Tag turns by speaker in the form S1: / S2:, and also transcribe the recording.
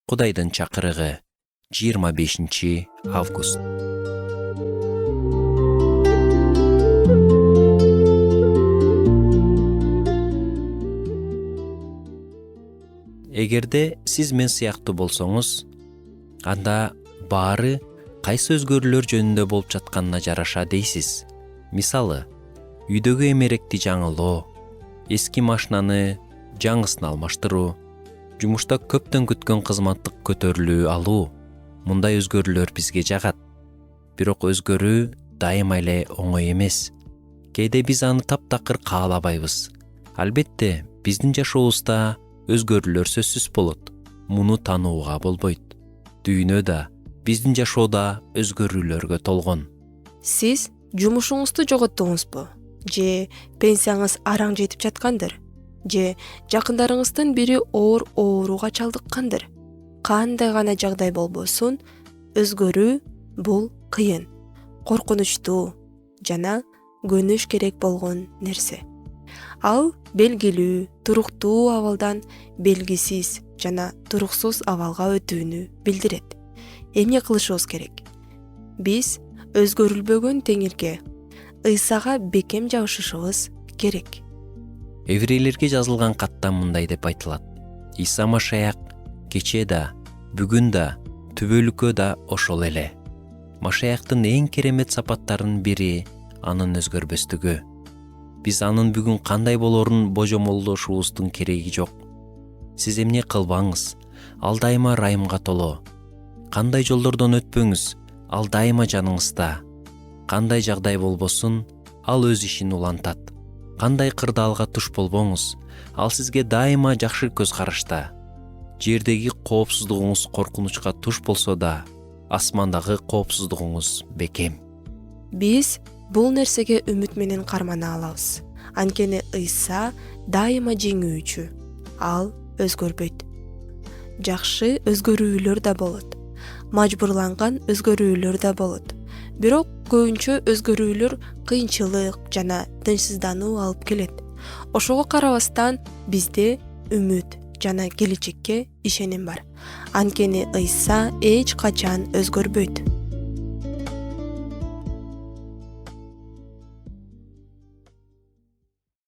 S1: Кудайдын чакырыгы 25 август. Эгерде сиз мен сыяктуу болсоңуз, анда баары кайсы өзгөрүүлөр жөнүндө болуп жатканына жараша дейсиз. Мисалы, үйдөгү эмеректи жаңылоо, эски машинаны жаңысына алмаштыруу, жумушта көптөн күткөн кызматтык көтөрүлүү алуу. Мындай өзгөрүүлөр бизге жагат. Бирок өзгөрүү дайыма эле оңой эмес. Кээде биз аны таптакыр каалабайбыз. Албетте, биздин жашообузда өзгөрүүлөр сөзсүз болот. Муну таанууга болбойт. Дүйнө да, биздин жашоодо өзгөрүүлөргө толгон.
S2: Сиз жумушуңузду жоготтуңузбу? Же пенсияңыз араң жетип жаткандыр? Же жакындарыңыздын бири оор ооруга чалдыккандыр? Кандай гана жагдай болбосун, өзгөрүү бул кыйын, коркунучтуу жана көнүш керек болгон нерсе. Ал белгилүү, туруктуу абалдан белгисиз жана туруксуз абалга өтүүнү билдирет. Эмне кылышыбыз керек? Биз өзгөрүлбөгөн теңирге, Ыйсага бекем жабышышыбыз керек.
S1: Еврейлерге жазылган катта мындай деп айтылат: Иса Машаяк кече да, бүгүн да, түбөлүккө да ошол эле. Машаяктын эң керемет сапаттарынын бири анын өзгөрбөстүгү. Биз анын бүгүн кандай болорун божомолдошубуздун кереги жок. Сиз эмне кылбаңыз, ал дайыма ырайымга толо. Кандай жолдордон өтпөңүз, ал дайыма жаныңызда. Кандай жагдай болбосун, ал өз ишин улантат. Кандай кырдаалга туш болбоңуз, ал сизге дайыма жакшы көз карашта. Жердеги коопсуздугуңуз коркунучка туш болсо да, асмандагы коопсуздугуңуз бекем.
S2: Биз бул нерсеге үмүт менен кармана алабыз. Анткени Ыйса дайыма жеңүүчү. Ал өзгөрбөйт. Жакшы өзгөрүүлөр да болот. Мажбурланган өзгөрүүлөр да болот. Бирок көбүнчө өзгөрүүлөр кыйынчылык жана тынчсыздануу алып келет. Ошого карабастан бизде үмүт жана келечекке ишеним бар. Анткени Ыйса эч качан өзгөрбөйт.